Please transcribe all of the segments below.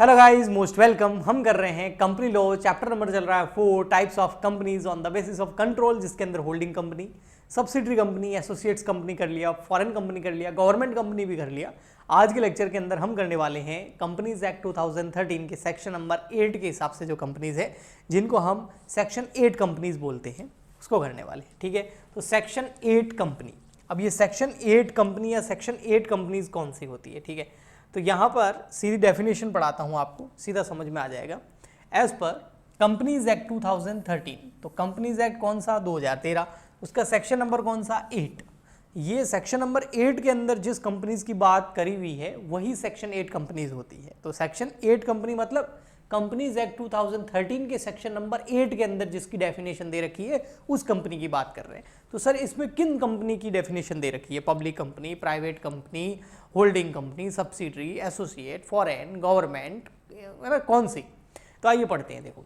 Hello guys, most welcome. हम कर रहे हैं कंपनी लॉ, चैप्टर नंबर चल रहा है 4 types of companies on the basis of control, जिसके अंदर holding company, subsidiary company, associates company कर लिया, फॉरेन कंपनी कर लिया, गवर्नमेंट कंपनी भी कर लिया। आज के लेक्चर के अंदर हम करने वाले हैं कंपनीज एक्ट 2013 के सेक्शन नंबर 8 के हिसाब से जो कंपनीज है, जिनको हम सेक्शन 8 कंपनीज बोलते हैं, उसको करने वाले हैं। ठीक है, तो सेक्शन 8 कंपनी, अब ये सेक्शन 8 कंपनी या सेक्शन 8 कंपनीज कौन सी होती है, ठीक है। तो यहाँ पर सीधी डेफिनेशन पढ़ाता हूँ आपको, सीधा समझ में आ जाएगा। एज पर कंपनीज एक्ट 2013, तो कंपनीज एक्ट कौन सा, 2013, उसका सेक्शन नंबर कौन सा, 8। ये सेक्शन नंबर 8 के अंदर जिस कंपनीज की बात करी हुई है वही सेक्शन 8 कंपनीज होती है। तो सेक्शन 8 कंपनी मतलब कंपनीज एक्ट 2013 के सेक्शन नंबर 8 के अंदर जिसकी डेफिनेशन दे रखी है उस कंपनी की बात कर रहे हैं। तो सर इसमें किन कंपनी की डेफिनेशन दे रखी है? Public company, private company, holding company, subsidiary, associate, foreign, government, कौन सी? तो आइए पढ़ते हैं। देखो,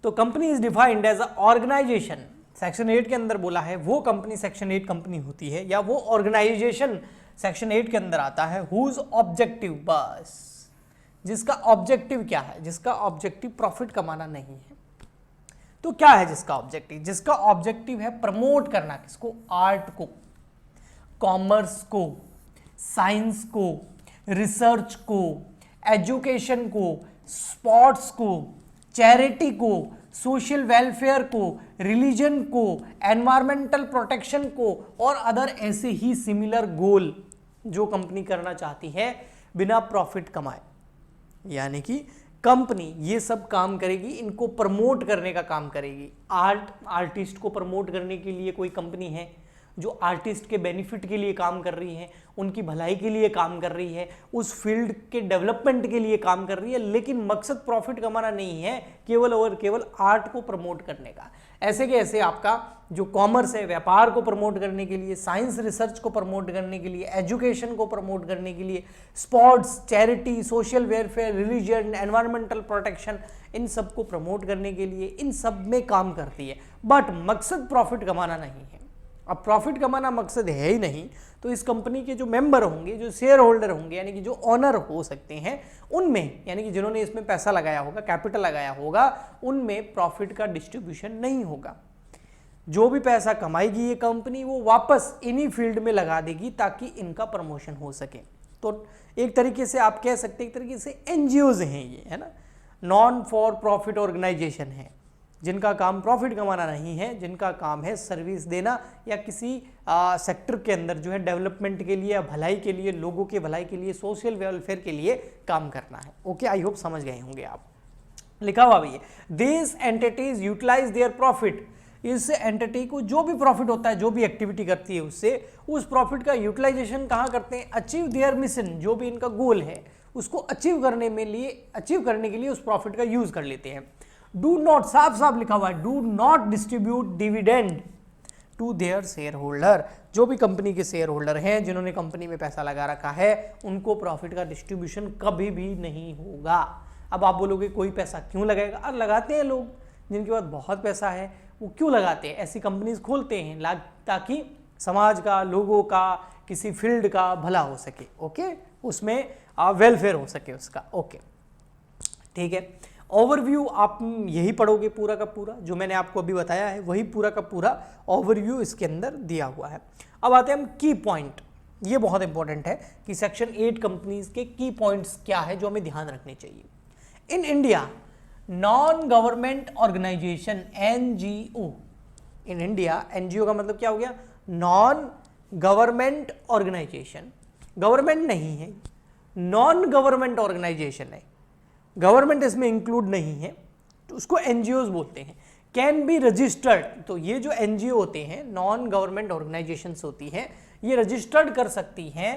तो company is defined as a organisation, section 8 के अंदर बोला है वो कंपनी सेक्शन 8 कंपनी होती है, या वो ऑर्गेनाइजेशन सेक्शन 8 के अंदर आता है हुज ऑब्जेक्टिव, बस जिसका ऑब्जेक्टिव क्या है, जिसका ऑब्जेक्टिव प्रॉफिट कमाना नहीं है। तो क्या है जिसका ऑब्जेक्टिव? जिसका ऑब्जेक्टिव है प्रमोट करना, किसको? आर्ट को, कॉमर्स को, साइंस को, रिसर्च को, एजुकेशन को, स्पोर्ट्स को, चैरिटी को, सोशल वेलफेयर को, रिलीजन को, एनवायरमेंटल प्रोटेक्शन को और अदर ऐसे ही सिमिलर गोल जो कंपनी करना चाहती है बिना प्रॉफिट कमाए। यानी कि कंपनी ये सब काम करेगी, इनको प्रमोट करने का काम करेगी। आर्टिस्ट को प्रमोट करने के लिए कोई कंपनी है जो आर्टिस्ट के बेनिफिट के लिए काम कर रही है, उनकी भलाई के लिए काम कर रही है, उस फील्ड के डेवलपमेंट के लिए काम कर रही है, लेकिन मकसद प्रॉफिट कमाना नहीं है, केवल और केवल आर्ट को प्रमोट करने का। ऐसे के ऐसे आपका जो कॉमर्स है, व्यापार को प्रमोट करने के लिए, साइंस रिसर्च को प्रमोट करने के लिए, एजुकेशन को प्रमोट करने के लिए, sports, charity, social welfare, religion, environmental protection, इन सब को प्रमोट करने के लिए इन सब में काम करती है, बट मकसद प्रॉफिट कमाना नहीं है। अब प्रॉफिट कमाना मकसद है ही नहीं, तो इस कंपनी के जो मेंबर होंगे, जो शेयर होल्डर होंगे, यानी कि जो ऑनर हो सकते हैं, उनमें, यानी कि जिन्होंने इसमें पैसा लगाया होगा, कैपिटल लगाया होगा, उनमें प्रॉफिट का डिस्ट्रीब्यूशन नहीं होगा। जो भी पैसा कमाएगी ये कंपनी वो वापस इन्हीं फील्ड में लगा देगी ताकि इनका प्रमोशन हो सके। तो एक तरीके से आप कह सकते हैं, एक तरीके से एनजीओज हैं ये, है ना, नॉन फॉर प्रॉफिट ऑर्गेनाइजेशन है, जिनका काम प्रॉफिट कमाना नहीं है, जिनका काम है सर्विस देना या किसी सेक्टर के अंदर जो है डेवलपमेंट के लिए, भलाई के लिए, लोगों के भलाई के लिए, सोशल वेलफेयर के लिए काम करना है। ओके, आई होप समझ गए होंगे आप। लिखा हुआ भी है, this entities utilise their profit, इस एंटिटी को जो भी प्रॉफिट होता है, जो भी एक्टिविटी करती है, उससे उस प्रॉफिट का यूटिलाइजेशन कहाँ करते हैं? अचीव देयर मिशन, जो भी इनका गोल है उसको अचीव करने के लिए उस प्रॉफिट का यूज कर लेते हैं। डू नॉट, साफ साफ लिखा हुआ है, do not distribute dividend to their shareholder, जो भी कंपनी के शेयर होल्डर हैं, जिन्होंने कंपनी में पैसा लगा रखा है, उनको प्रॉफिट का डिस्ट्रीब्यूशन कभी भी नहीं होगा। अब आप बोलोगे कोई पैसा क्यों लगाएगा? और लगाते हैं लोग, जिनके पास बहुत पैसा है वो क्यों लगाते हैं? ऐसी कंपनीज खोलते हैं ताकि समाज का, लोगों का, किसी फील्ड का भला हो सके। ओके, उसमें वेलफेयर हो सके उसका। ओके, ठीक है। ओवरव्यू आप यही पढ़ोगे, पूरा का पूरा जो मैंने आपको अभी बताया है वही पूरा का पूरा ओवरव्यू इसके अंदर दिया हुआ है। अब आते हैं हम की पॉइंट। ये बहुत इंपॉर्टेंट है कि सेक्शन 8 कंपनीज के की पॉइंट्स क्या है जो हमें ध्यान रखने चाहिए। In India non government organisation, NGO, in India NGO का मतलब क्या हो गया? नॉन गवर्नमेंट ऑर्गेनाइजेशन, गवर्नमेंट नहीं है, नॉन गवर्नमेंट ऑर्गेनाइजेशन है, गवर्नमेंट इसमें इंक्लूड नहीं है, तो उसको एनजीओज बोलते हैं। कैन बी रजिस्टर्ड, तो ये जो एनजीओ होते हैं, नॉन गवर्नमेंट ऑर्गेनाइजेशंस होती हैं, ये रजिस्टर्ड कर सकती हैं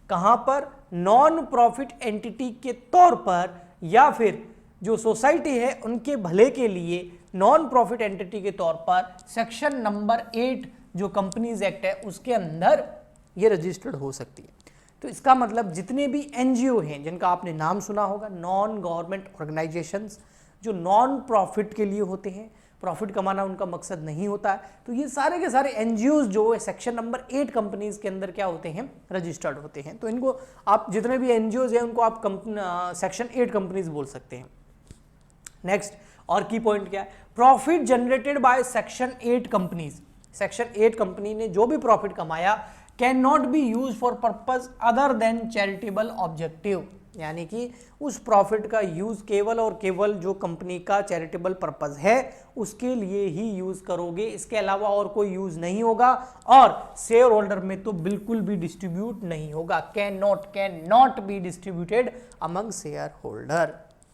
कहां पर? नॉन प्रॉफिट एंटिटी के तौर पर, या फिर जो सोसाइटी है उनके भले के लिए नॉन प्रॉफिट एंटिटी के तौर पर सेक्शन नंबर 8 जो कंपनीज एक्ट है उसके अंदर ये रजिस्टर्ड हो सकती है। तो इसका मतलब जितने भी एनजीओ हैं जिनका आपने नाम सुना होगा, नॉन गवर्नमेंट ऑर्गेनाइजेशंस, जो नॉन प्रॉफिट के लिए होते हैं, प्रॉफिट कमाना उनका मकसद नहीं होता है। तो ये सारे के सारे एनजीओज जो सेक्शन नंबर 8 कंपनीज के अंदर क्या होते हैं, रजिस्टर्ड होते हैं। तो इनको आप जितने भी एनजीओज हैं उनको आप सेक्शन 8 कंपनीज बोल सकते हैं। नेक्स्ट और की पॉइंट क्या है, profit generated by section 8 companies. Section 8 company ने जो भी प्रॉफिट कमाया can not be use for purpose other than charitable objective, यानी कि उस प्रॉफिट का यूज केवल और केवल जो कंपनी का चैरिटेबल पर्पज है उसके लिए ही यूज करोगे, इसके अलावा और कोई यूज नहीं होगा। और शेयर होल्डर में तो बिल्कुल भी डिस्ट्रीब्यूट नहीं होगा, can not be distributed among share holder.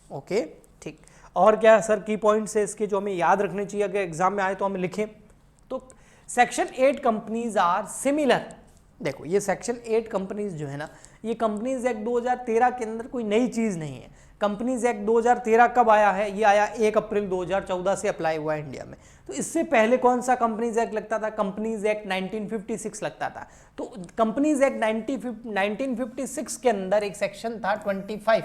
Okay ठीक। और क्या सर की पॉइंट्स है इसके जो हमें याद रखने चाहिए अगर एग्जाम में आए तो हमें लिखें? तो सेक्शन 8 कंपनीज आर सिमिलर। देखो ये सेक्शन 8 कंपनीज जो है ना, ये कंपनीज एक्ट 2013 के अंदर कोई नई चीज नहीं है। कंपनीज एक्ट 2013 कब आया है? ये आया 1 अप्रैल 2014 से अप्लाई हुआ है इंडिया में। तो इससे पहले कौन सा कंपनीज एक्ट लगता था? कंपनीज एक्ट 1956 लगता था। तो कंपनीज एक्ट 1956 के अंदर एक सेक्शन था 25,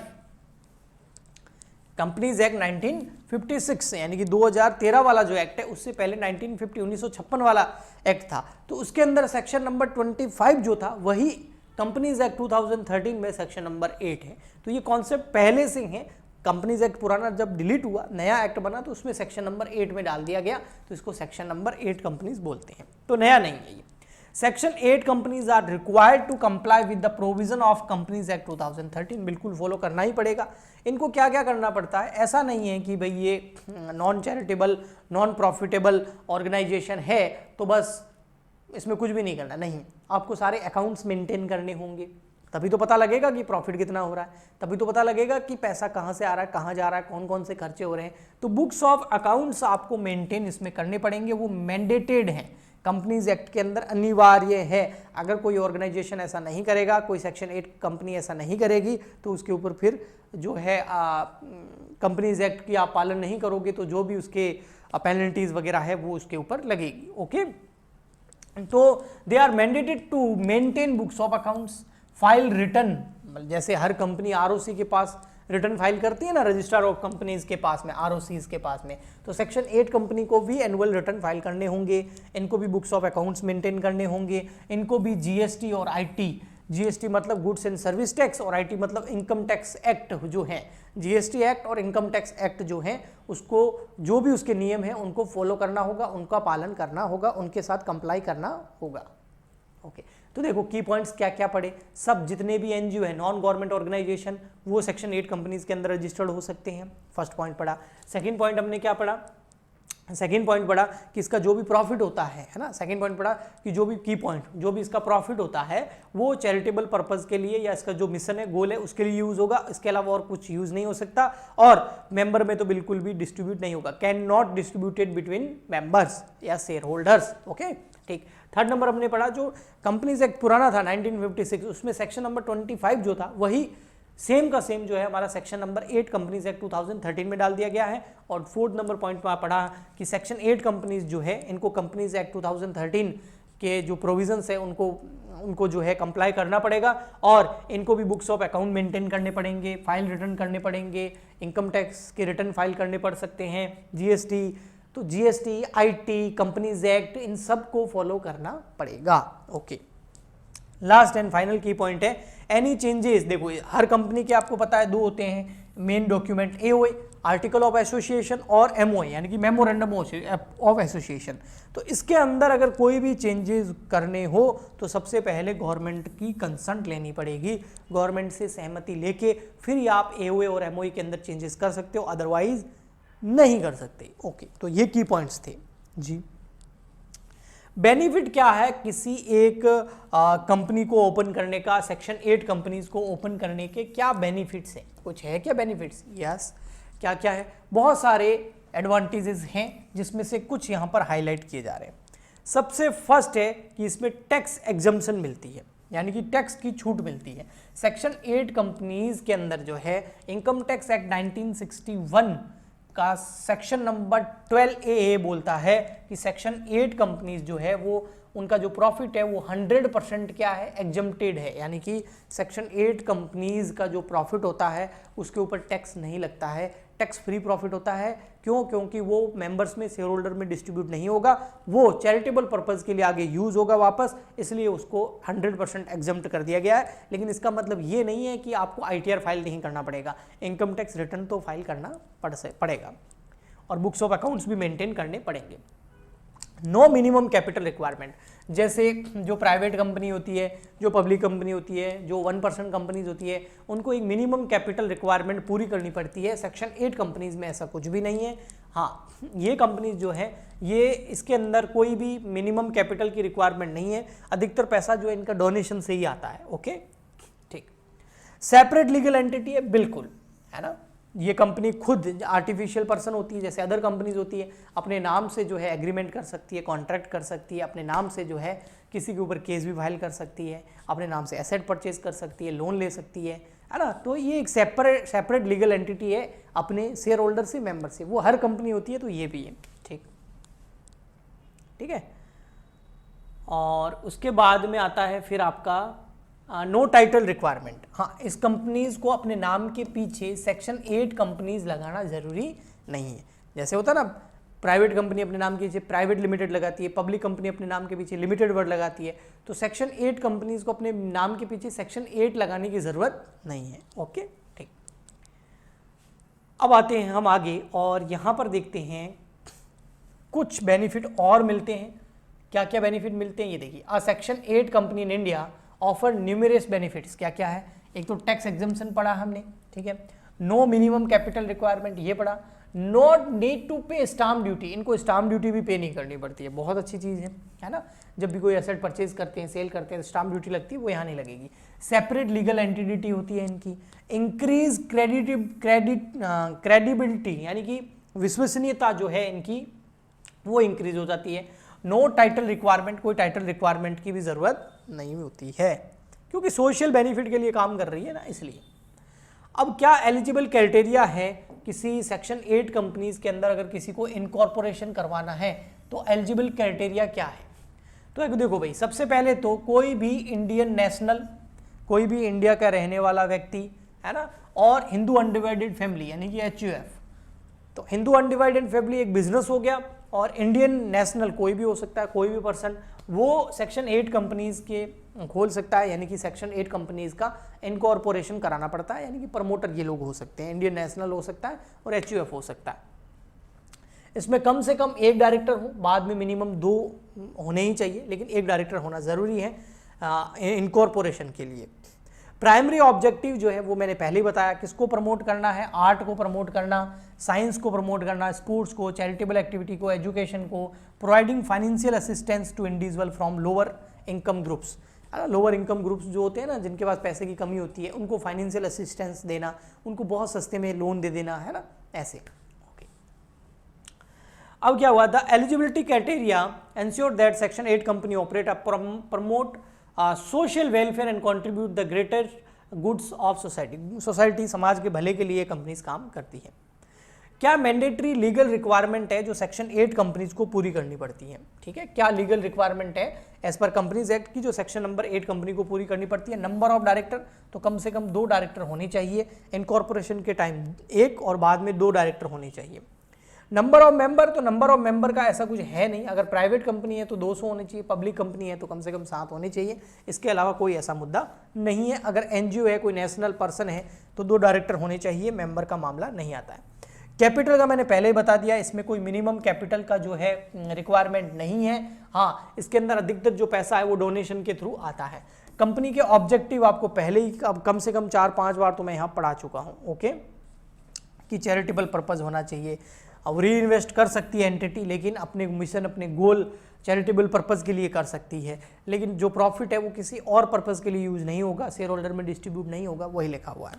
कंपनीज एक्ट 1956 यानी कि 2013 वाला जो एक्ट है उससे पहले 1956 वाला एक्ट था। तो उसके अंदर सेक्शन नंबर 25 जो था वही कंपनीज एक्ट 2013 में सेक्शन नंबर 8 है। तो ये कॉन्सेप्ट पहले से है। कंपनीज एक्ट पुराना जब डिलीट हुआ नया एक्ट बना तो उसमें सेक्शन नंबर 8 में डाल दिया गया, तो इसको सेक्शन नंबर 8 कंपनीज बोलते हैं। तो नया नहीं है ये। Section 8 companies are required to comply with the provision of companies act 2013, बिल्कुल फॉलो करना ही पड़ेगा। इनको क्या क्या करना पड़ता है? ऐसा नहीं है कि भाई ये non charitable non profitable organisation है तो बस इसमें कुछ भी नहीं करना, नहीं। आपको सारे अकाउंट्स मेंटेन करने होंगे, तभी तो पता लगेगा कि प्रॉफिट कितना हो रहा है, तभी तो पता लगेगा कि पैसा कहाँ से आ रहा है, कहाँ जा रहा है, कौन कौन से खर्चे हो रहे हैं। तो बुक्स ऑफ अकाउंट्स आपको मेंटेन इसमें करने पड़ेंगे, वो मैंडेटेड हैं, कंपनीज एक्ट के अंदर अनिवार्य है। अगर कोई ऑर्गेनाइजेशन ऐसा नहीं करेगा, कोई सेक्शन 8 कंपनी ऐसा नहीं करेगी तो उसके ऊपर फिर जो है कंपनीज एक्ट की आप पालन नहीं करोगे तो जो भी उसके पेनल्टीज वगैरह है वो उसके ऊपर लगेगी। ओके, तो they are mandated to maintain books of accounts, file return, जैसे हर कंपनी आरओसी के पास रिटर्न फाइल करती है ना, रजिस्ट्रार ऑफ कंपनीज के पास में, आरओसीज के पास में, तो सेक्शन 8 कंपनी को भी एनुअल रिटर्न फाइल करने होंगे, इनको भी बुक्स ऑफ अकाउंट्स मेंटेन करने होंगे, इनको भी जीएसटी और आईटी, जीएसटी मतलब गुड्स एंड सर्विस टैक्स और आईटी मतलब इनकम टैक्स एक्ट जो है, जीएसटी एक्ट और इनकम टैक्स एक्ट जो है उसको जो भी उसके नियम है उनको फॉलो करना होगा, उनका पालन करना होगा, उनके साथ कंप्लाई करना होगा। ओके, तो देखो की पॉइंट्स क्या क्या पढ़े, सब जितने भी एनजीओ है नॉन गवर्नमेंट ऑर्गेनाइजेशन वो सेक्शन 8 कंपनीज के अंदर रजिस्टर्ड हो सकते हैं। फर्स्ट पॉइंट पढ़ा। सेकंड पॉइंट हमने क्या पढ़ा? सेकंड पॉइंट पढ़ा कि इसका जो भी प्रॉफिट होता है ना, सेकंड पॉइंट पढ़ा कि जो भी की पॉइंट जो भी इसका प्रॉफिट होता है वो चैरिटेबल पर्पस के लिए या इसका जो मिशन है गोल है उसके लिए यूज होगा, इसके अलावा और कुछ यूज नहीं हो सकता, और मेंबर में तो बिल्कुल भी डिस्ट्रीब्यूट नहीं होगा, can not distributed between members या शेयर होल्डर्स। ओके ठीक। थर्ड नंबर हमने पढ़ा जो कंपनीज एक्ट पुराना था 1956 उसमें सेक्शन नंबर 25 जो था वही सेम का सेम जो है हमारा सेक्शन नंबर 8 कंपनीज एक्ट 2013 में डाल दिया गया है। और फोर्थ नंबर पॉइंट में पढ़ा कि सेक्शन 8 कंपनीज जो है इनको कंपनीज एक्ट 2013 के जो प्रोविजंस है उनको जो है कंप्लाई करना पड़ेगा, और इनको भी बुक्स ऑफ अकाउंट मेंटेन करने पड़ेंगे, फाइल रिटर्न करने पड़ेंगे, इनकम टैक्स के रिटर्न फाइल करने पड़ सकते हैं, जीएसटी, तो जीएसटी, आईटी, कंपनीज एक्ट, इन सब को फॉलो करना पड़ेगा। ओके, लास्ट एंड फाइनल की पॉइंट है एनी चेंजेस। देखो हर कंपनी के आपको पता है दो होते हैं main document, AOA article of association और एमओए यानी कि मेमोरेंडम ऑफ एसोसिएशन। तो इसके अंदर अगर कोई भी चेंजेस करने हो तो सबसे पहले गवर्नमेंट की कंसर्ट लेनी पड़ेगी, गवर्नमेंट से सहमति लेके फिर ही आप एओए और एमओए के अंदर चेंजेस कर सकते हो, अदरवाइज नहीं कर सकते। ओके, तो ये की पॉइंट्स थे जी। बेनिफिट क्या है किसी एक कंपनी को ओपन करने का, सेक्शन 8 कंपनीज को ओपन करने के क्या बेनिफिट्स हैं? कुछ है क्या बेनिफिट्स? यस, क्या क्या है? बहुत सारे एडवांटेजेस हैं जिसमें से कुछ यहाँ पर हाईलाइट किए जा रहे हैं। सबसे फर्स्ट है कि इसमें टैक्स एग्जम्पशन मिलती है, यानी कि टैक्स की छूट मिलती है। सेक्शन 8 कंपनीज के अंदर जो है इनकम टैक्स एक्ट 1961 का सेक्शन नंबर 12A बोलता है कि सेक्शन 8 कंपनीज जो है वो उनका जो प्रॉफिट है वो 100% क्या है, एग्जम्प्टेड है, यानी कि सेक्शन 8 कंपनीज का जो प्रॉफिट होता है उसके ऊपर टैक्स नहीं लगता है, टैक्स फ्री प्रॉफिट होता है। क्यों? क्योंकि वो मेंबर्स में, शेयर होल्डर में डिस्ट्रीब्यूट नहीं होगा, वो चैरिटेबल पर्पस के लिए आगे यूज होगा वापस, इसलिए उसको 100% एग्जम्प्ट कर दिया गया है। लेकिन इसका मतलब ये नहीं है कि आपको ITR फाइल नहीं करना पड़ेगा, इनकम टैक्स रिटर्न तो फाइल करना पड़ेगा और बुक्स ऑफ अकाउंट्स भी मेंटेन करने पड़ेंगे। नो मिनिमम कैपिटल रिक्वायरमेंट, जैसे जो प्राइवेट कंपनी होती है, जो पब्लिक कंपनी होती है, जो 1% कंपनीज होती है, उनको एक मिनिमम कैपिटल रिक्वायरमेंट पूरी करनी पड़ती है। सेक्शन 8 कंपनीज में ऐसा कुछ भी नहीं है। हाँ, ये कंपनीज जो है ये इसके अंदर कोई भी मिनिमम कैपिटल की रिक्वायरमेंट नहीं है, अधिकतर पैसा जो है इनका डोनेशन से ही आता है। ओके, ठीक। सेपरेट लीगल एंटिटी है, बिल्कुल, है ना, ये कंपनी खुद आर्टिफिशियल पर्सन होती है, जैसे अदर कंपनीज होती है, अपने नाम से जो है एग्रीमेंट कर सकती है, कॉन्ट्रैक्ट कर सकती है, अपने नाम से जो है किसी के ऊपर केस भी फाइल कर सकती है, अपने नाम से एसेट परचेज कर सकती है, लोन ले सकती है ना। तो ये एक सेपरेट लीगल एंटिटी है अपने शेयर होल्डर से, मेंबर से, वो हर कंपनी होती है, तो ये भी है। ठीक, ठीक है। और उसके बाद में आता है फिर आपका नो टाइटल रिक्वायरमेंट। हाँ, इस कंपनीज को अपने नाम के पीछे सेक्शन 8 कंपनीज लगाना जरूरी नहीं है। जैसे होता ना, प्राइवेट कंपनी अपने नाम के पीछे प्राइवेट लिमिटेड लगाती है, पब्लिक कंपनी अपने नाम के पीछे लिमिटेड वर्ड लगाती है, तो सेक्शन 8 कंपनीज को अपने नाम के पीछे सेक्शन 8 लगाने की जरूरत नहीं है। ओके, ठीक। अब आते हैं हम आगे और यहां पर देखते हैं कुछ बेनिफिट और मिलते हैं। क्या क्या बेनिफिट मिलते हैं ये देखिए। Section 8 company in India offer numerous benefits. क्या क्या है? एक तो टैक्स एग्जम्पशन पढ़ा हमने, ठीक है, नो मिनिमम कैपिटल रिक्वायरमेंट ये पढ़ा, नॉट नीड टू पे स्टाम्प ड्यूटी, इनको स्टाम्प ड्यूटी भी पे नहीं करनी पड़ती है, बहुत अच्छी चीज़ है ना। जब भी कोई एसेट परचेज करते हैं, सेल करते हैं, स्टाम्प ड्यूटी लगती है, वो यहाँ नहीं लगेगी। सेपरेट लीगल एंटिटी होती है इनकी। इंक्रीज क्रेडिबिलिटी, यानी कि विश्वसनीयता जो है इनकी वो इंक्रीज हो जाती है। नो टाइटल रिक्वायरमेंट, कोई टाइटल रिक्वायरमेंट की भी जरूरत नहीं होती है, क्योंकि सोशल बेनिफिट के लिए काम कर रही है ना, इसलिए। अब क्या एलिजिबल क्राइटेरिया है किसी सेक्शन 8 कंपनीज के अंदर अगर किसी को इनकॉर्पोरेशन करवाना है, तो एलिजिबल क्राइटेरिया क्या है? तो एक देखो भाई, सबसे पहले तो कोई भी इंडियन नेशनल, कोई भी इंडिया का रहने वाला व्यक्ति, है ना, और हिंदू अनडिवाइडेड फैमिली यानी कि HUF। तो हिंदू अनडिवाइडेड फैमिली एक बिजनेस हो गया, और इंडियन नेशनल कोई भी हो सकता है, कोई भी पर्सन, वो सेक्शन 8 कंपनीज के खोल सकता है, यानी कि सेक्शन 8 कंपनीज का इनकॉर्पोरेशन कराना पड़ता है, यानी कि प्रमोटर ये लोग हो सकते हैं, इंडियन नेशनल हो सकता है और HUF हो सकता है। इसमें कम से कम एक डायरेक्टर हो, बाद में मिनिमम 2 होने ही चाहिए, लेकिन एक डायरेक्टर होना ज़रूरी है इनकॉर्पोरेशन के लिए। प्राइमरी ऑब्जेक्टिव जो है वो मैंने पहले ही बताया, किसको प्रमोट करना है, आर्ट को प्रमोट करना, साइंस को प्रमोट करना, स्पोर्ट्स को, चैरिटेबल एक्टिविटी को, एजुकेशन को, providing financial assistance to individual from lower income groups. Lower income groups जो होते हैं ना, जिनके पास पैसे की कमी होती है, उनको फाइनेंशियल असिस्टेंस देना, उनको बहुत सस्ते में लोन दे देना, है ना, ऐसे। ओके, अब क्या हुआ, the eligibility criteria ensure that section 8 company operate promote social welfare and contribute the greater goods of society, समाज के भले के लिए कंपनीज काम करती है। क्या मैंडेटरी लीगल रिक्वायरमेंट है जो सेक्शन 8 कंपनीज को पूरी करनी पड़ती है? ठीक है, क्या लीगल रिक्वायरमेंट है एज पर कंपनीज एक्ट की जो सेक्शन नंबर 8 कंपनी को पूरी करनी पड़ती है? नंबर ऑफ डायरेक्टर, तो कम से कम 2 डायरेक्टर होने चाहिए, इनकॉर्पोरेशन के टाइम 1 और बाद में 2 डायरेक्टर होने चाहिए। नंबर ऑफ मेंबर, तो नंबर ऑफ मेंबर का ऐसा कुछ है नहीं, अगर प्राइवेट कंपनी है तो 200 होने चाहिए, पब्लिक कंपनी है तो कम से कम 7 होने चाहिए, इसके अलावा कोई ऐसा मुद्दा नहीं है। अगर NGO है, कोई नेशनल पर्सन है, तो 2 डायरेक्टर होने चाहिए, मेंबर का मामला नहीं आता है। कैपिटल का मैंने पहले ही बता दिया, इसमें कोई मिनिमम कैपिटल का जो है रिक्वायरमेंट नहीं है। हाँ, इसके अंदर अधिकतर जो पैसा है वो डोनेशन के थ्रू आता है। कंपनी के ऑब्जेक्टिव आपको पहले ही कम से कम 4-5 बार तो मैं यहाँ पढ़ा चुका हूँ, ओके, कि चैरिटेबल पर्पज होना चाहिए, अब री इन्वेस्ट कर सकती है एंटिटी, लेकिन अपने मिशन, अपने गोल चैरिटेबल पर्पज़ के लिए कर सकती है, लेकिन जो प्रॉफिट है वो किसी और पर्पज़ के लिए यूज़ नहीं होगा, शेयर होल्डर में डिस्ट्रीब्यूट नहीं होगा, वही लिखा हुआ है।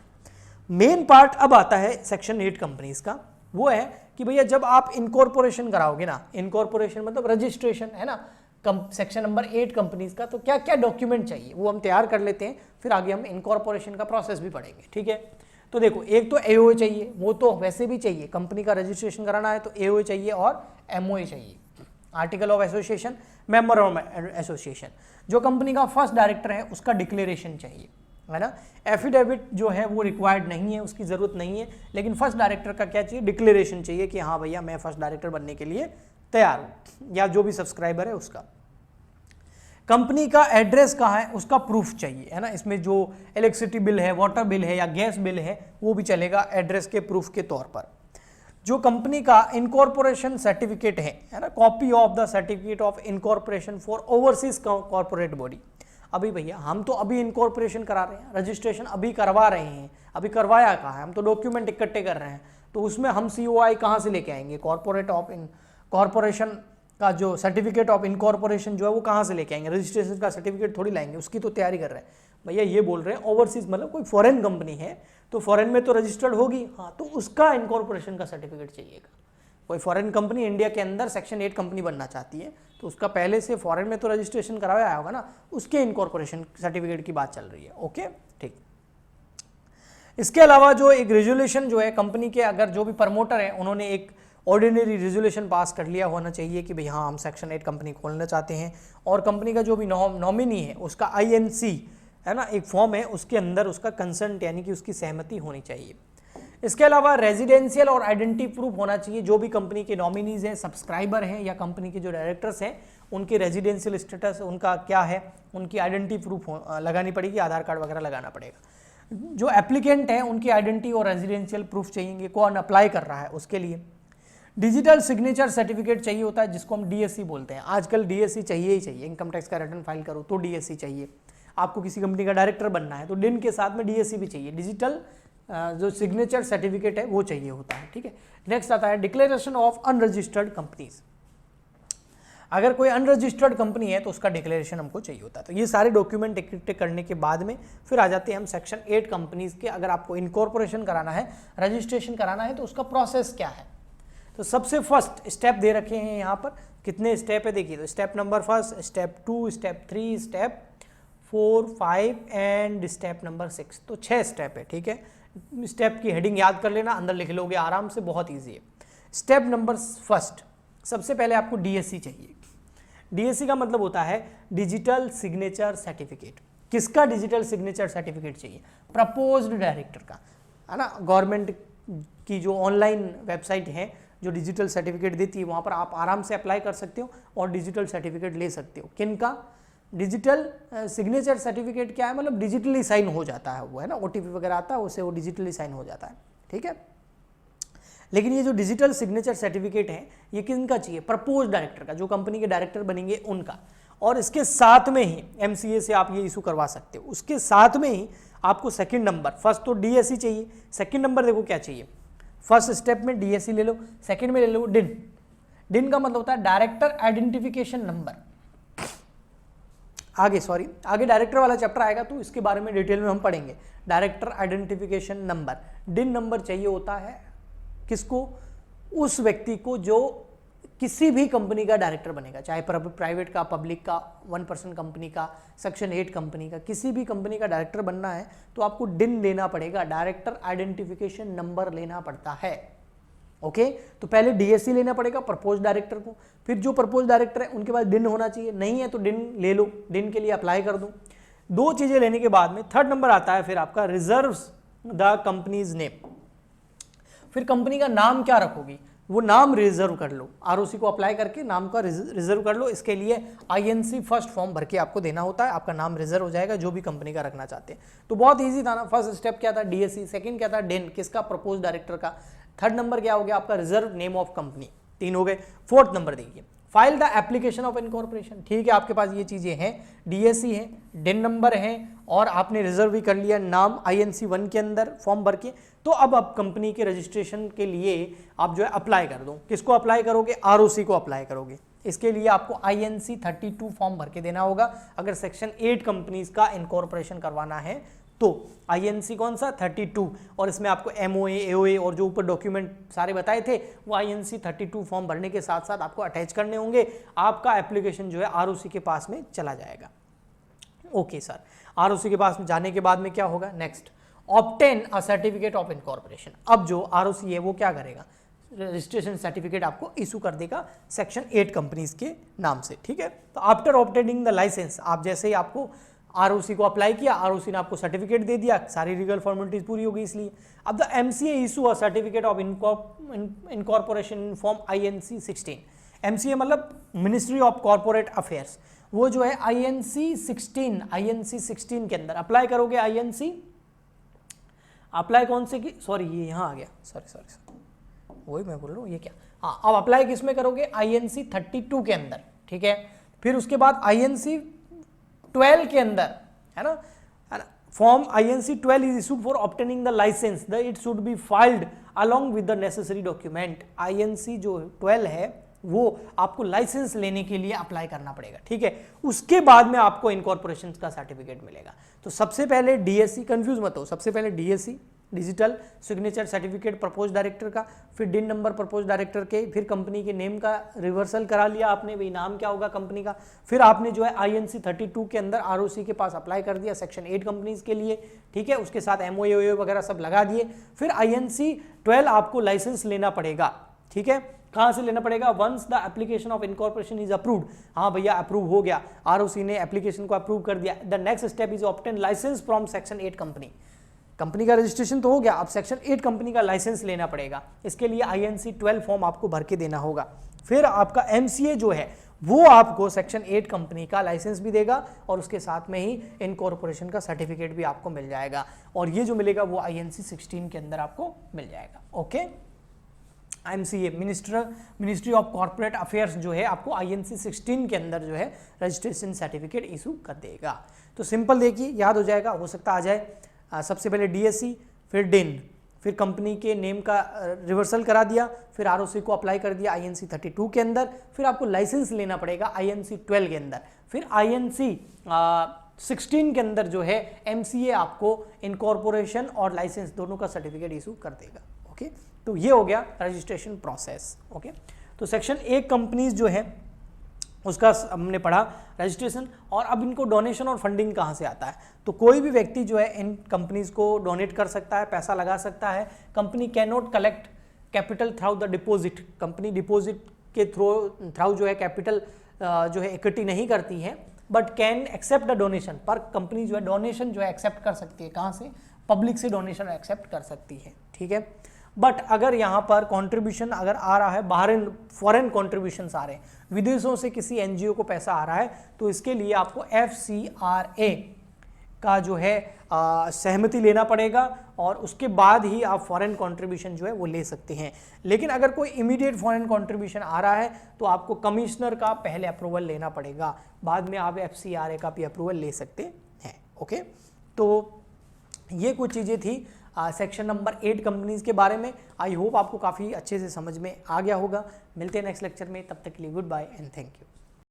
मेन पार्ट अब आता है सेक्शन 8 कंपनीज का, वो है कि भैया जब आप इनकॉर्पोरेशन कराओगे ना, इनकॉर्पोरेशन मतलब रजिस्ट्रेशन, है ना, सेक्शन नंबर 8 कंपनीज का, तो क्या क्या डॉक्यूमेंट चाहिए वो हम तैयार कर लेते हैं, फिर आगे हम इनकॉर्पोरेशन का प्रोसेस भी पढ़ेंगे। ठीक है, तो देखो, एक तो AOA चाहिए, वो तो वैसे भी चाहिए, कंपनी का रजिस्ट्रेशन कराना है तो AOA चाहिए और MOA चाहिए। Article of association, member of association. जो कंपनी का फर्स्ट डायरेक्टर है उसका डिक्लेरेशन चाहिए, है ना। एफिडेविट जो है वो रिक्वायर्ड नहीं है, उसकी ज़रूरत नहीं है, लेकिन फर्स्ट डायरेक्टर का क्या चाहिए, डिक्लेरेशन चाहिए कि हाँ भैया मैं फर्स्ट डायरेक्टर बनने के लिए तैयार हूँ, या जो भी सब्सक्राइबर है उसका। कंपनी का एड्रेस कहाँ है उसका प्रूफ चाहिए, है ना। इसमें जो इलेक्ट्रिसिटी बिल है, वाटर बिल है या गैस बिल है वो भी चलेगा एड्रेस के प्रूफ के तौर पर। जो कंपनी का इनकॉर्पोरेशन सर्टिफिकेट है ना, copy of the certificate of incorporation for overseas corporate body. अभी भैया हम तो अभी इनकॉर्पोरेशन करा रहे हैं, रजिस्ट्रेशन अभी करवा रहे हैं, अभी करवाया कहाँ है, हम तो डॉक्यूमेंट इकट्ठे कर रहे हैं, तो उसमें हम COI कहाँ से लेके आएंगे, कॉर्पोरेशन का जो सर्टिफिकेट ऑफ इनकॉर्पोरेशन जो है वो कहाँ से लेके आएंगे, रजिस्ट्रेशन का सर्टिफिकेट थोड़ी लाएंगे, उसकी तो तैयारी कर रहे हैं। भैया ये बोल रहे हैं ओवरसीज मतलब कोई फॉरेन कंपनी है तो फॉरेन में तो रजिस्टर्ड होगी, हाँ, तो उसका इनकॉर्पोरेशन का सर्टिफिकेट चाहिएगा। कोई फॉरेन कंपनी इंडिया के अंदर सेक्शन 8 कंपनी बनना चाहती है तो उसका पहले से फॉरेन में तो रजिस्ट्रेशन करवाया होगा ना, उसके इनकॉर्पोरेशन सर्टिफिकेट की बात चल रही है। ओके, ठीक। इसके अलावा जो एक रेजोल्यूशन जो है कंपनी के, अगर जो भी प्रमोटर है उन्होंने एक ऑर्डिनरी रेजोल्यूशन पास कर लिया होना चाहिए कि भाई हाँ हम सेक्शन 8 कंपनी खोलना चाहते हैं, और कंपनी का जो भी नॉमिनी है उसका INC है ना, एक फॉर्म है, उसके अंदर उसका कंसेंट यानी कि उसकी सहमति होनी चाहिए। इसके अलावा रेजिडेंशियल और आइडेंटिटी प्रूफ होना चाहिए। जो भी कंपनी के नॉमिनीज हैं, सब्सक्राइबर हैं या कंपनी के जो डायरेक्टर्स हैं उनके रेजिडेंशियल स्टेटस उनका क्या है, उनकी आइडेंटिटी प्रूफ लगानी पड़ेगी, आधार कार्ड वगैरह लगाना पड़ेगा। जो एप्लीकेंट हैं उनकी आइडेंटिटी और रेजिडेंशियल प्रूफ चाहिए, कौन अप्लाई कर रहा है उसके लिए। डिजिटल सिग्नेचर सर्टिफिकेट चाहिए होता है जिसको हम DSC बोलते हैं। आजकल DSC चाहिए ही चाहिए, इनकम टैक्स का रिटर्न फाइल करो तो DSC चाहिए। आपको किसी कंपनी का डायरेक्टर बनना है तो DIN के साथ में DSC भी चाहिए, डिजिटल जो सिग्नेचर सर्टिफिकेट है वो चाहिए होता है, ठीक है। नेक्स्ट आता है डिक्लेरेशन ऑफ अनरजिस्टर्ड कंपनीज। अगर कोई अनरजिस्टर्ड कंपनी है तो उसका डिक्लेरेशन हमको चाहिए होता है। तो ये सारे डॉक्यूमेंट इकट्ठे करने के बाद में फिर आ जाते हैं हम सेक्शन 8 कंपनीज के। अगर आपको इनकॉर्पोरेशन कराना है, रजिस्ट्रेशन कराना है तो उसका प्रोसेस क्या है। तो सबसे फर्स्ट स्टेप दे रखे हैं यहाँ पर, कितने स्टेप है देखिए। तो step number first, step 2, step 3, step 4, 5 and step number 6। तो 6 स्टेप है, ठीक है। स्टेप की हेडिंग याद कर लेना, अंदर लिख लोगे आराम से, बहुत ईजी है। स्टेप नंबर फर्स्ट, सबसे पहले आपको DSC चाहिए। DSC का मतलब होता है डिजिटल सिग्नेचर सर्टिफिकेट। किसका डिजिटल सिग्नेचर सर्टिफिकेट चाहिए? प्रपोज्ड डायरेक्टर का, है ना। गवर्नमेंट की जो ऑनलाइन वेबसाइट है जो डिजिटल सर्टिफिकेट देती है, वहाँ पर आप आराम से अप्लाई कर सकते हो और डिजिटल सर्टिफिकेट ले सकते हो। किनका? डिजिटल सिग्नेचर सर्टिफिकेट क्या है? मतलब डिजिटली साइन हो जाता है वो, है ना। OTP वगैरह आता है उससे वो डिजिटली साइन हो जाता है, ठीक है। लेकिन ये जो डिजिटल सिग्नेचर सर्टिफिकेट है ये किनका चाहिए? प्रपोज डायरेक्टर का, जो कंपनी के डायरेक्टर बनेंगे उनका। और इसके साथ में ही MCA से आप ये इशू करवा सकते हो। उसके साथ में ही आपको सेकंड नंबर, फर्स्ट तो DSC चाहिए, सेकंड नंबर देखो क्या चाहिए। फर्स्ट स्टेप में DSC ले लो, सेकंड में ले लो DIN। DIN का मतलब होता है डायरेक्टर आइडेंटिफिकेशन नंबर। आगे डायरेक्टर वाला चैप्टर आएगा तो इसके बारे में डिटेल में हम पढ़ेंगे। Director identification number, DIN number चाहिए होता है किसको? उस व्यक्ति को जो किसी भी कंपनी का डायरेक्टर बनेगा, चाहे प्राइवेट का, पब्लिक का, 1% कंपनी का, सेक्शन 8 कंपनी का, किसी भी कंपनी का डायरेक्टर बनना है तो आपको DIN लेना पड़ेगा, डायरेक्टर आइडेंटिफिकेशन नंबर लेना पड़ता है। ओके, तो पहले DSC लेना पड़ेगा प्रपोज डायरेक्टर को, फिर जो प्रपोज डायरेक्टर है उनके पास DIN होना चाहिए, नहीं है तो DIN ले लो, DIN के लिए अप्लाई कर दो। 2 चीजें लेने के बाद में थर्ड नंबर आता है फिर आपका रिजर्व्स द कंपनीज नेम। फिर कंपनी का नाम क्या रखोगी वो नाम रिजर्व कर लो, ROC को अप्लाई करके नाम का रिजर्व कर लो। इसके लिए INC फर्स्ट फॉर्म भर के आपको देना होता है, आपका नाम रिजर्व हो जाएगा जो भी कंपनी का रखना चाहते हैं। तो बहुत इजी था ना। फर्स्ट स्टेप क्या था? DSC, सेकंड क्या था? DIN, किसका? प्रपोज डायरेक्टर का। थर्ड नंबर क्या हो गया आपका? Reserve name of company. 3 हो गए। फोर्थ नंबर देखिए, file the application of incorporation. ठीक है, आपके पास ये चीजें हैं, DSC है, DIN नंबर है और आपने रिजर्व भी कर लिया नाम INC 1 के अंदर फॉर्म भर के। तो अब आप कंपनी के रजिस्ट्रेशन के लिए आप जो है अप्लाई कर दो। किसको अप्लाई करोगे? ROC को अप्लाई करोगे। इसके लिए आपको INC 32 फॉर्म भर के देना होगा अगर सेक्शन 8 कंपनीज का इनकॉर्पोरेशन करवाना है तो। INC कौन सा? 32। और इसमें आपको MOA, AOA और जो ऊपर डॉक्यूमेंट सारे बताए थे वो INC 32 फॉर्म भरने के साथ साथ आपको अटैच करने होंगे। आपका एप्लीकेशन जो है ROC के पास में चला जाएगा। ओके सर, ROC के पास में जाने के बाद में क्या होगा? Next, obtain a certificate of incorporation. अब जो ROC है वो क्या करेगा? रजिस्ट्रेशन सर्टिफिकेट आपको इशू कर देगा सेक्शन 8 कंपनीज के नाम से, ठीक है। तो आफ्टर ऑब्टेनिंग द लाइसेंस, आप जैसे ही आपको आरओसी को अप्लाई किया, आरओसी ने आपको सर्टिफिकेट दे दिया, सारी लीगल फॉर्मेलिटीज पूरी हो गई इसलिए। अब the MCA issue a certificate of incorporation in form INC 16। MCA मतलब मिनिस्ट्री ऑफ कॉर्पोरेट अफेयर्स, वो जो है INC 16 के अंदर अप्लाई करोगे। INC अप्लाई कौन से की, सॉरी ये यहाँ आ गया, सॉरी वही मैं बोल रहा हूँ, ये क्या, हाँ अब अप्लाई किस में करोगे, INC 32 के अंदर, ठीक है। फिर उसके बाद INC 12 के अंदर, है ना, form INC 12 is issued for obtaining the licence, the it should be filed along with the necessary document. INC जो 12 है वो आपको लाइसेंस लेने के लिए अप्लाई करना पड़ेगा, ठीक है। उसके बाद में आपको इनकॉर्पोरेशन का सर्टिफिकेट मिलेगा। तो सबसे पहले DSC, कंफ्यूज मत हो, सबसे पहले DSC digital signature certificate propose director का, फिर डिन नंबर प्रपोज डायरेक्टर के, फिर कंपनी के नेम का रिवर्सल करा लिया आपने, भाई नाम क्या होगा कंपनी का। फिर आपने जो है INC 32 के अंदर ROC के पास अप्लाई कर दिया सेक्शन 8 कंपनीज के लिए, ठीक है। उसके साथ MOA वगैरह सब लगा दिए। फिर INC 12 आपको लाइसेंस लेना पड़ेगा, ठीक है। कहां से लेना पड़ेगा, once the application of incorporation is approved, हाँ भैया अप्रूव हो गया, ROC ने एप्लीकेशन को अप्रूव कर दिया। The next step is obtain licence from section 8 company. Company का रजिस्ट्रेशन तो हो गया, अब सेक्शन 8 कंपनी का लाइसेंस लेना पड़ेगा। इसके लिए INC 12 फॉर्म आपको भर के देना होगा। फिर आपका MCA जो है वो आपको सेक्शन 8 कंपनी का लाइसेंस भी देगा और उसके साथ में ही इनकॉर्पोरेशन का सर्टिफिकेट भी आपको मिल जाएगा, और ये जो मिलेगा वो INC 16 के अंदर आपको मिल जाएगा, okay. MCA ministry of corporate affairs जो है आपको INC 16 के अंदर जो है रजिस्ट्रेशन सर्टिफिकेट इशू कर देगा। तो सिंपल देखिए याद हो जाएगा, हो सकता आ जाए। सबसे पहले DSC, फिर डिन, फिर कंपनी के नेम का रिवर्सल करा दिया, फिर ROC को अप्लाई कर दिया INC 32 के अंदर, फिर आपको लाइसेंस लेना पड़ेगा INC 12 के अंदर, फिर INC 16 के अंदर जो है MCA आपको इनकॉर्पोरेशन और लाइसेंस दोनों का सर्टिफिकेट इशू कर देगा, ओके। तो ये हो गया रजिस्ट्रेशन प्रोसेस, ओके। तो सेक्शन 8 कंपनीज जो है उसका हमने पढ़ा रजिस्ट्रेशन। और अब इनको डोनेशन और फंडिंग कहाँ से आता है, तो कोई भी व्यक्ति जो है इन कंपनीज को डोनेट कर सकता है, पैसा लगा सकता है। Company cannot collect capital through the deposit, company deposit के थ्रू जो है कैपिटल जो है इक्विटी नहीं करती है, but can accept the donation, पर कंपनी जो है डोनेशन जो है एक्सेप्ट कर सकती है। कहाँ से, पब्लिक से डोनेशन एक्सेप्ट कर सकती है, ठीक है। बट अगर यहाँ पर कंट्रीब्यूशन अगर आ रहा है, बाहर फॉरेन कॉन्ट्रीब्यूशंस आ रहे हैं, विदेशों से किसी NGO को पैसा आ रहा है, तो इसके लिए आपको FCRA का जो है सहमति लेना पड़ेगा और उसके बाद ही आप फॉरेन कंट्रीब्यूशन जो है वो ले सकते हैं। लेकिन अगर कोई इमीडिएट फॉरेन कंट्रीब्यूशन आ रहा है तो आपको कमिश्नर का पहले अप्रूवल लेना पड़ेगा, बाद में आप FCRA का भी अप्रूवल ले सकते हैं, ओके। तो ये कुछ चीज़ें थी सेक्शन नंबर 8 कंपनीज के बारे में। आई होप आपको काफ़ी अच्छे से समझ में आ गया होगा। मिलते हैं नेक्स्ट लेक्चर में, तब तक के लिए goodbye and thank you.